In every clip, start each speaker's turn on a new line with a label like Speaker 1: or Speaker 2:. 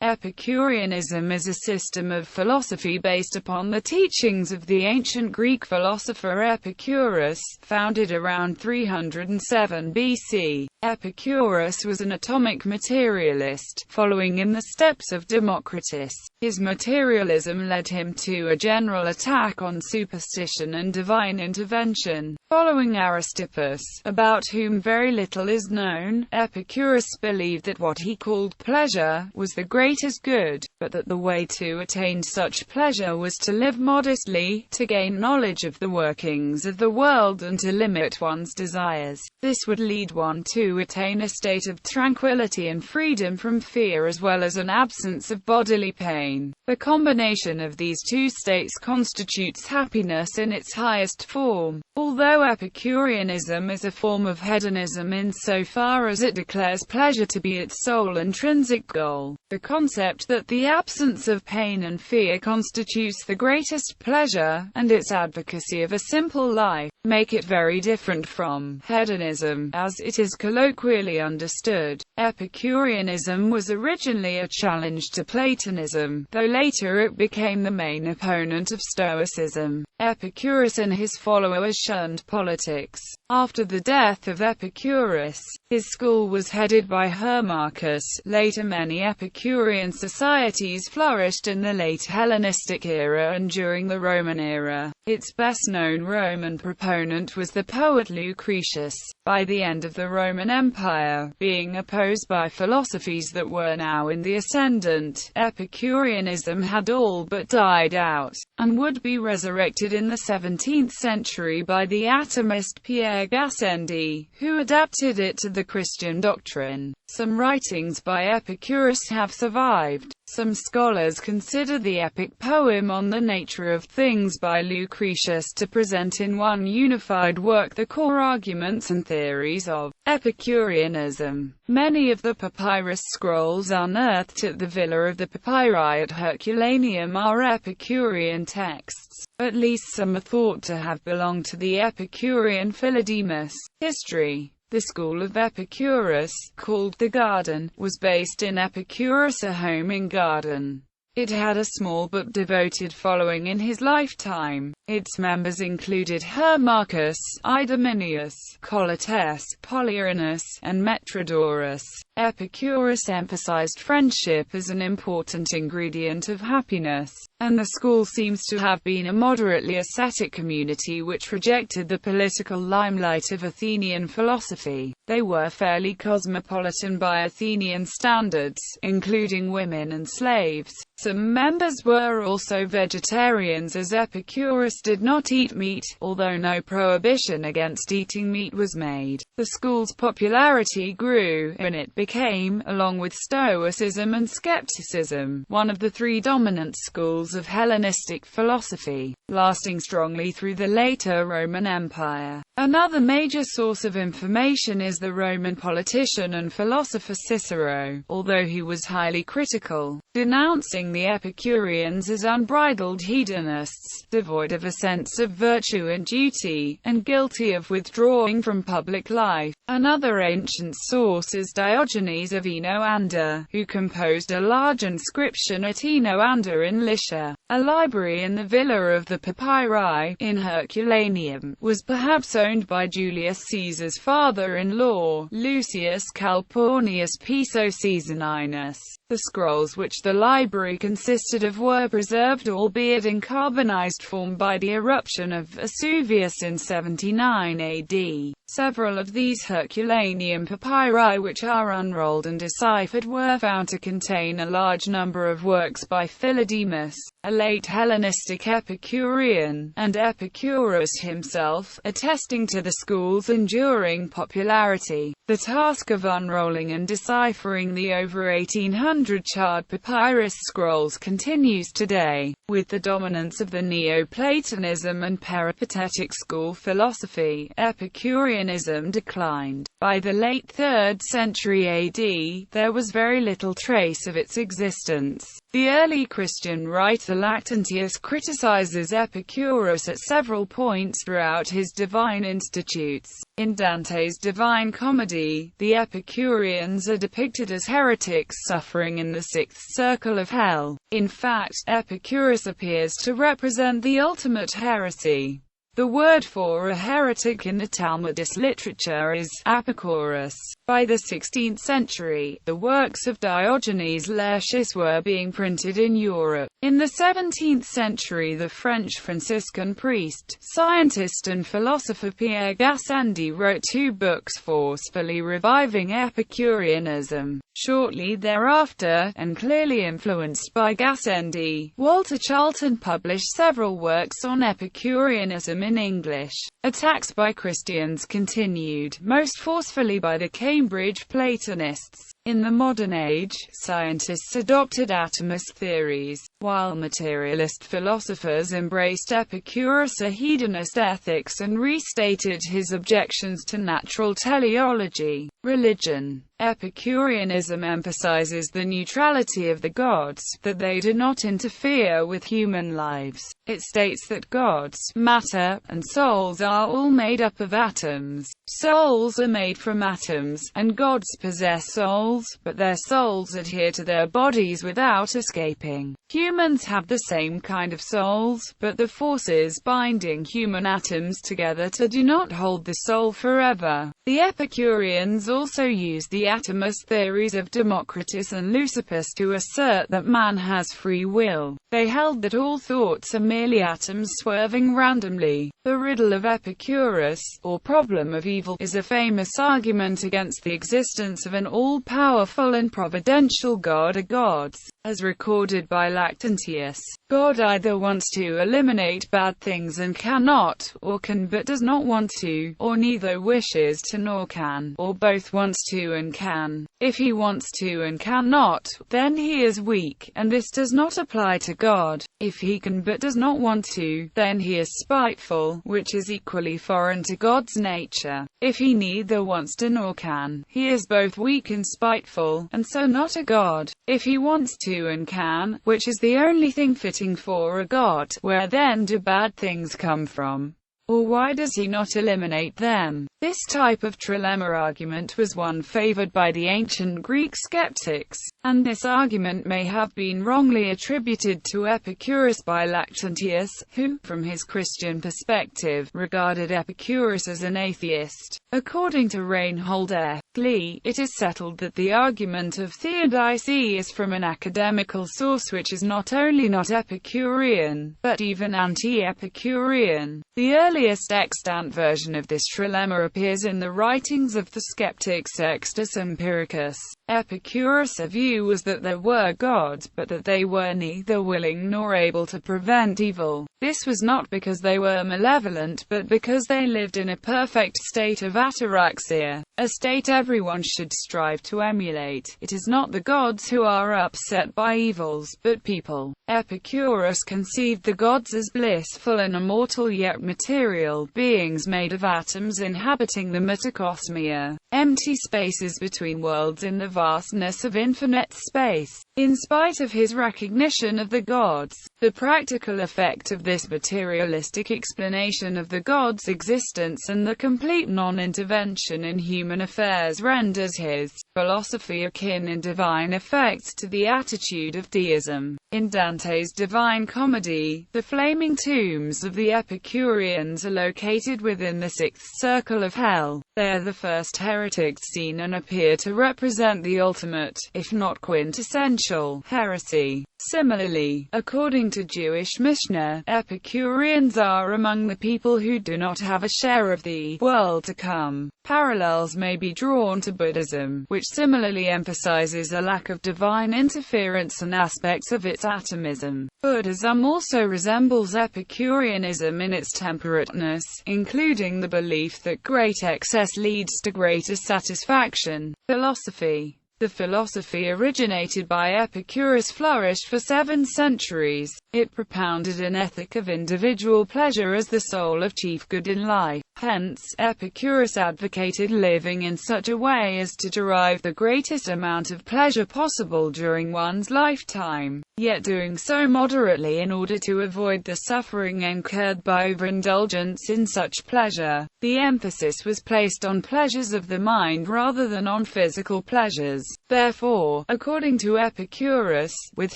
Speaker 1: Epicureanism is a system of philosophy based upon the teachings of the ancient Greek philosopher Epicurus, founded around 307 BC. Epicurus was an atomic materialist, following in the steps of Democritus. His materialism led him to a general attack on superstition and divine intervention. Following Aristippus, about whom very little is known, Epicurus believed that what he called pleasure was the greatest good, but that the way to attain such pleasure was to live modestly, to gain knowledge of the workings of the world and to limit one's desires. This would lead one to attain a state of tranquility and freedom from fear as well as an absence of bodily pain. The combination of these two states constitutes happiness in its highest form. Although Epicureanism is a form of hedonism insofar as it declares pleasure to be its sole intrinsic goal, the concept that the absence of pain and fear constitutes the greatest pleasure, and its advocacy of a simple life, make it very different from hedonism, as it is colloquially understood. Epicureanism was originally a challenge to Platonism, though later it became the main opponent of Stoicism. Epicurus and his followers shunned politics. After the death of Epicurus, his school was headed by Hermarchus. Later many Epicurean societies flourished in the late Hellenistic era and during the Roman era. Its best-known Roman proponent was the poet Lucretius. By the end of the Roman Empire, being opposed by philosophies that were now in the ascendant, Epicureanism had all but died out, and would be resurrected in the 17th century by the atomist Pierre Gassendi, who adapted it to the Christian doctrine. Some writings by Epicurus have survived. Some scholars consider the epic poem On the Nature of Things by Lucretius to present in one unified work the core arguments and theories of Epicureanism. Many of the papyrus scrolls unearthed at the Villa of the Papyri at Herculaneum are Epicurean texts. At least some are thought to have belonged to the Epicurean Philodemus. History. The school of Epicurus, called the Garden, was based in Epicurus, a home in Garden. It had a small but devoted following in his lifetime. Its members included Hermarchus, Idomeneus, Colotes, Polyuranus, and Metrodorus. Epicurus emphasized friendship as an important ingredient of happiness, and the school seems to have been a moderately ascetic community which rejected the political limelight of Athenian philosophy. They were fairly cosmopolitan by Athenian standards, including women and slaves. Some members were also vegetarians, as Epicurus did not eat meat, although no prohibition against eating meat was made. The school's popularity grew, and it became, along with Stoicism and skepticism, one of the three dominant schools of Hellenistic philosophy, lasting strongly through the later Roman Empire. Another major source of information is the Roman politician and philosopher Cicero, although he was highly critical, denouncing the Epicureans as unbridled hedonists, devoid of a sense of virtue and duty, and guilty of withdrawing from public life. Another ancient source is Diogenes of Enoander, who composed a large inscription at Enoander in Lycia. A library in the Villa of the Papyri, in Herculaneum, was perhaps owned by Julius Caesar's father-in-law, Lucius Calpurnius Piso Caesoninus. The scrolls which the library consisted of were preserved, albeit in carbonized form, by the eruption of Vesuvius in 79 AD. Several of these Herculaneum papyri, which are unrolled and deciphered, were found to contain a large number of works by Philodemus, a late Hellenistic Epicurean, and Epicurus himself, attesting to the school's enduring popularity. The task of unrolling and deciphering the over 1800 charred papyrus scrolls continues today. With the dominance of the Neoplatonism and peripatetic school philosophy, Epicureanism declined. By the late 3rd century AD, there was very little trace of its existence. The early Christian writer Lactantius criticizes Epicurus at several points throughout his Divine Institutes. In Dante's Divine Comedy, the Epicureans are depicted as heretics suffering in the sixth circle of hell. In fact, Epicurus appears to represent the ultimate heresy. The word for a heretic in the Talmudist literature is Epicurus. By the 16th century, the works of Diogenes Laertius were being printed in Europe. In the 17th century, the French Franciscan priest, scientist and philosopher Pierre Gassendi wrote 2 books forcefully reviving Epicureanism. Shortly thereafter, and clearly influenced by Gassendi, Walter Charlton published several works on Epicureanism in English. Attacks by Christians continued, most forcefully by the Cambridge Platonists. In the modern age, scientists adopted atomist theories, while materialist philosophers embraced Epicurus' hedonist ethics and restated his objections to natural teleology. Religion. Epicureanism emphasizes the neutrality of the gods, that they do not interfere with human lives. It states that gods, matter, and souls are all made up of atoms. Souls are made from atoms, and gods possess souls, but their souls adhere to their bodies without escaping. Humans have the same kind of souls, but the forces binding human atoms together do not hold the soul forever. The Epicureans also used the atomist theories of Democritus and Aristippus to assert that man has free will. They held that all thoughts are merely atoms swerving randomly. The riddle of Epicurus, or problem of evil, is a famous argument against the existence of an all-powerful and providential god or gods. As recorded by Lactantius, God either wants to eliminate bad things and cannot, or can but does not want to, or neither wishes to nor can, or both wants to and can. If he wants to and cannot, then he is weak, and this does not apply to God. If he can but does not want to, then he is spiteful, which is equally foreign to God's nature. If he neither wants to nor can, he is both weak and spiteful, and so not a god. If he wants to and can, which is the only thing fitting for a god, where then do bad things come from? Or why does he not eliminate them? This type of trilemma argument was one favored by the ancient Greek skeptics, and this argument may have been wrongly attributed to Epicurus by Lactantius, who, from his Christian perspective, regarded Epicurus as an atheist. According to Reinhold F. Lee, it is settled that the argument of theodicy is from an academical source which is not only not Epicurean, but even anti-Epicurean. The earliest extant version of this trilemma appears in the writings of the skeptic Sextus Empiricus. Epicurus' view was that there were gods, but that they were neither willing nor able to prevent evil. This was not because they were malevolent, but because they lived in a perfect state of ataraxia, a state everyone should strive to emulate. It is not the gods who are upset by evils, but people. Epicurus conceived the gods as blissful and immortal yet material beings made of atoms inhabiting the metacosmia, empty spaces between worlds in the vastness of infinite space. In spite of his recognition of the gods, the practical effect of this materialistic explanation of the gods' existence and the complete non-intervention in human affairs renders his philosophy akin in divine effects to the attitude of deism. In Dante's Divine Comedy, the flaming tombs of the Epicureans are located within the sixth circle of hell. They are the first heretics seen and appear to represent the ultimate, if not quintessential, heresy. Similarly, according to Jewish Mishnah, Epicureans are among the people who do not have a share of the world to come. Parallels may be drawn to Buddhism, which similarly emphasizes a lack of divine interference and aspects of its atomism. Buddhism also resembles Epicureanism in its temperateness, including the belief that great excess leads to greater satisfaction. Philosophy. The philosophy originated by Epicurus flourished for 7 centuries. It propounded an ethic of individual pleasure as the sole of chief good in life. Hence, Epicurus advocated living in such a way as to derive the greatest amount of pleasure possible during one's lifetime, yet doing so moderately in order to avoid the suffering incurred by overindulgence in such pleasure. The emphasis was placed on pleasures of the mind rather than on physical pleasures. Therefore, according to Epicurus, with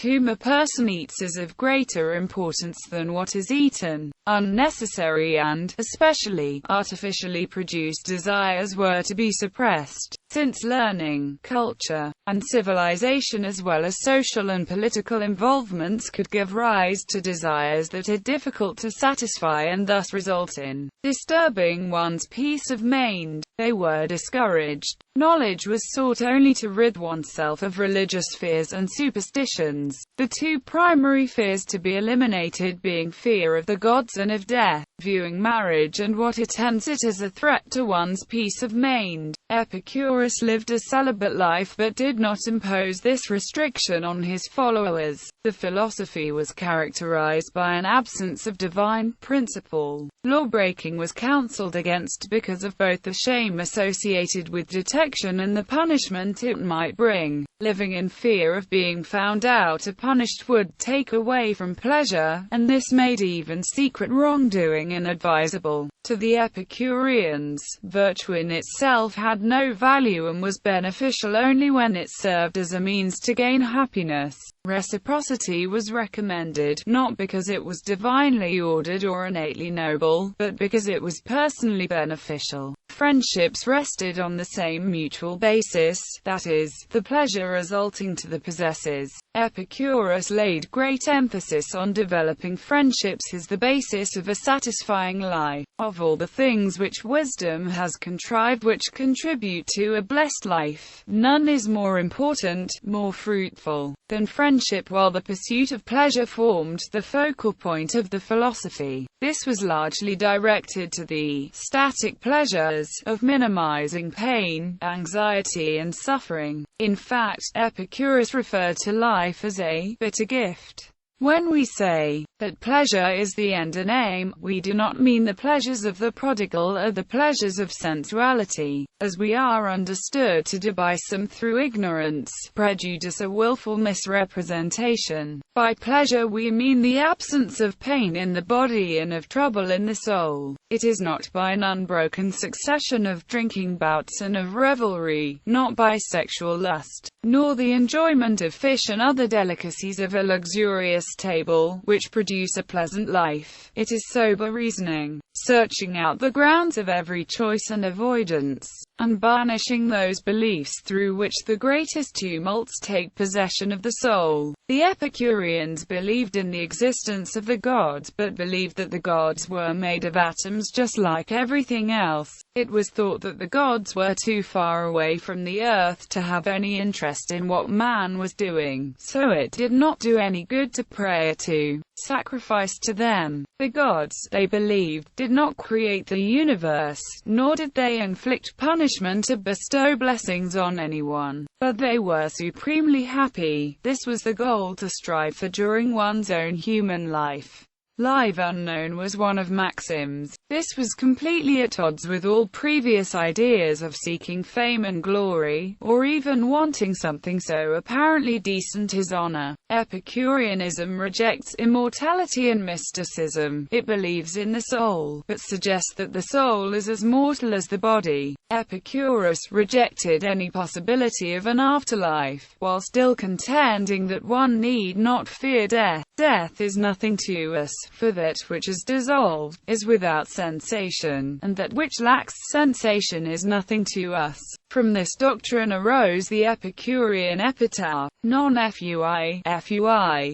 Speaker 1: whom a person eats is of greater importance than what is eaten. Unnecessary and, especially, artificially produced desires were to be suppressed, since learning, culture, and civilization as well as social and political involvements could give rise to desires that are difficult to satisfy and thus result in disturbing one's peace of mind. They were discouraged. Knowledge was sought only to rid oneself of religious fears and superstitions, the two primary fears to be eliminated being fear of the gods and of death, viewing marriage and what attends it as a threat to one's peace of mind. Epicurus lived a celibate life but did not impose this restriction on his followers. The philosophy was characterized by an absence of divine principle. Law-breaking was counseled against because of both the shame associated with detection and the punishment it might bring. Living in fear of being found out or punished would take away from pleasure, and this made even secret wrongdoing inadvisable. To the Epicureans, virtue in itself had no value and was beneficial only when it served as a means to gain happiness. Reciprocity was recommended, not because it was divinely ordered or innately noble, but because it was personally beneficial. Friendships rested on the same mutual basis, that is, the pleasure resulting to the possessors. Epicurus laid great emphasis on developing friendships as the basis of a satisfying life. Of all the things which wisdom has contrived which contribute to a blessed life, none is more important, more fruitful, than friendship, while the pursuit of pleasure formed the focal point of the philosophy. This was largely directed to the static pleasures of minimizing pain, anxiety and suffering. In fact, Epicurus referred to life as a bitter gift. When we say that pleasure is the end and aim, we do not mean the pleasures of the prodigal or the pleasures of sensuality, as we are understood to do by some through ignorance, prejudice or willful misrepresentation. By pleasure we mean the absence of pain in the body and of trouble in the soul. It is not by an unbroken succession of drinking bouts and of revelry, not by sexual lust, nor the enjoyment of fish and other delicacies of a luxurious table, which produce a pleasant life. It is sober reasoning, searching out the grounds of every choice and avoidance, and banishing those beliefs through which the greatest tumults take possession of the soul. The Epicureans believed in the existence of the gods, but believed that the gods were made of atoms just like everything else. It was thought that the gods were too far away from the earth to have any interest in what man was doing, so it did not do any good to pray to, sacrifice to them. The gods, they believed, did not create the universe, nor did they inflict punishment or bestow blessings on anyone, but they were supremely happy. This was the goal to strive for during one's own human life. Live unknown was one of maxims. This was completely at odds with all previous ideas of seeking fame and glory, or even wanting something so apparently decent as honor. Epicureanism rejects immortality and mysticism. It believes in the soul, but suggests that the soul is as mortal as the body. Epicurus rejected any possibility of an afterlife, while still contending that one need not fear death. Death is nothing to us, for that which is dissolved is without sensation, and that which lacks sensation is nothing to us. From this doctrine arose the Epicurean Epitaph, non fui,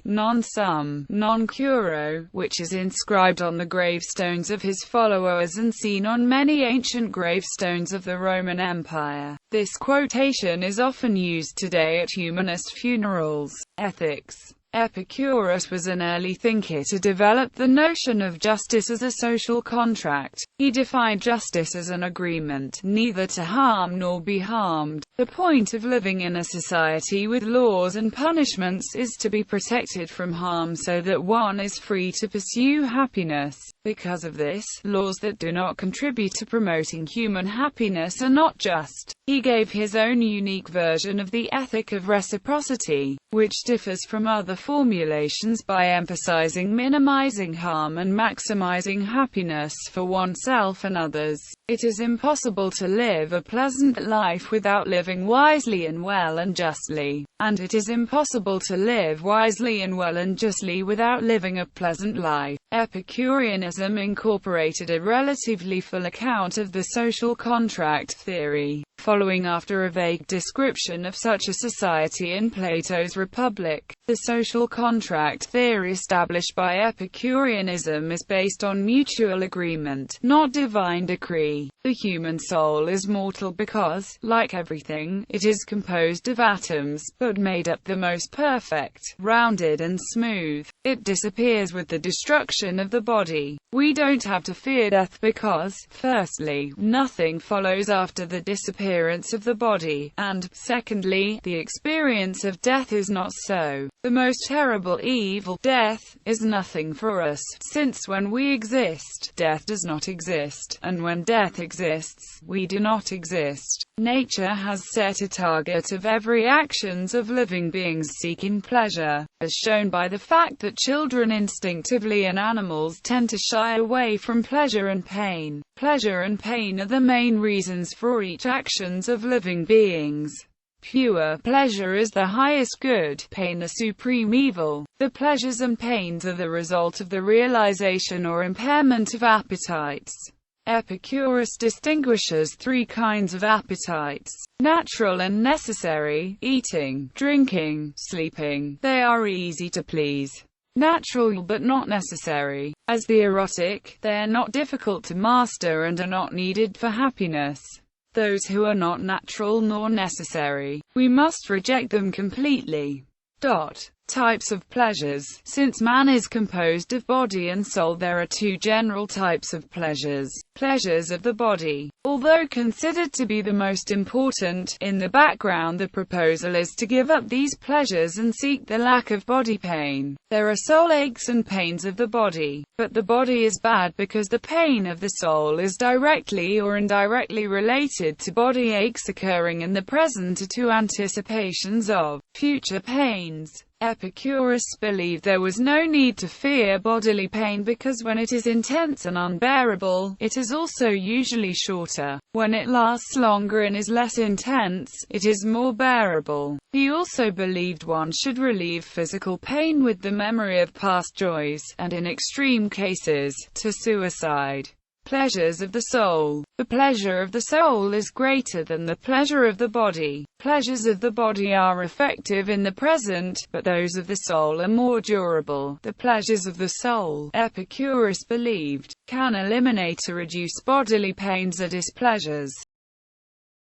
Speaker 1: non sum, non curo, which is inscribed on the gravestones of his followers and seen on many ancient gravestones of the Roman Empire. This quotation is often used today at humanist funerals. Ethics. Epicurus was an early thinker to develop the notion of justice as a social contract. He defined justice as an agreement, neither to harm nor be harmed. The point of living in a society with laws and punishments is to be protected from harm so that one is free to pursue happiness. Because of this, laws that do not contribute to promoting human happiness are not just. He gave his own unique version of the ethic of reciprocity, which differs from other formulations by emphasizing minimizing harm and maximizing happiness for oneself and others. It is impossible to live a pleasant life without living wisely and well and justly, and it is impossible to live wisely and well and justly without living a pleasant life. Epicureanism incorporated a relatively full account of the social contract theory, following after a vague description of such a society in Plato's Republic. The social contract theory established by Epicureanism is based on mutual agreement, not divine decree. The human soul is mortal because, like everything, it is composed of atoms, but made up the most perfect, rounded and smooth. It disappears with the destruction of the body. We don't have to fear death because, firstly, nothing follows after the disappearance of the body, and, secondly, the experience of death is not so. The most terrible evil, death, is nothing for us, since when we exist, death does not exist, and when death exists, we do not exist. Nature has set a target of every actions of living beings seeking pleasure, as shown by the fact that children instinctively and animals tend to shy away from pleasure and pain. Pleasure and pain are the main reasons for each actions of living beings. Pure pleasure is the highest good, pain the supreme evil. The pleasures and pains are the result of the realization or impairment of appetites. Epicurus distinguishes three kinds of appetites: natural and necessary, eating, drinking, sleeping. They are easy to please. Natural but not necessary. As the erotic, they are not difficult to master and are not needed for happiness. Those who are not natural nor necessary, we must reject them completely. Types of pleasures. Since man is composed of body and soul, there are two general types of pleasures. Pleasures of the body. Although considered to be the most important, in the background the proposal is to give up these pleasures and seek the lack of body pain. There are soul aches and pains of the body, but the body is bad because the pain of the soul is directly or indirectly related to body aches occurring in the present or to anticipations of future pains. Epicurus believed there was no need to fear bodily pain because when it is intense and unbearable, it is also usually shorter. When it lasts longer and is less intense, it is more bearable. He also believed one should relieve physical pain with the memory of past joys, and in extreme cases, to suicide. Pleasures of the soul. The pleasure of the soul is greater than the pleasure of the body. Pleasures of the body are effective in the present, but those of the soul are more durable. The pleasures of the soul, Epicurus believed, can eliminate or reduce bodily pains or displeasures.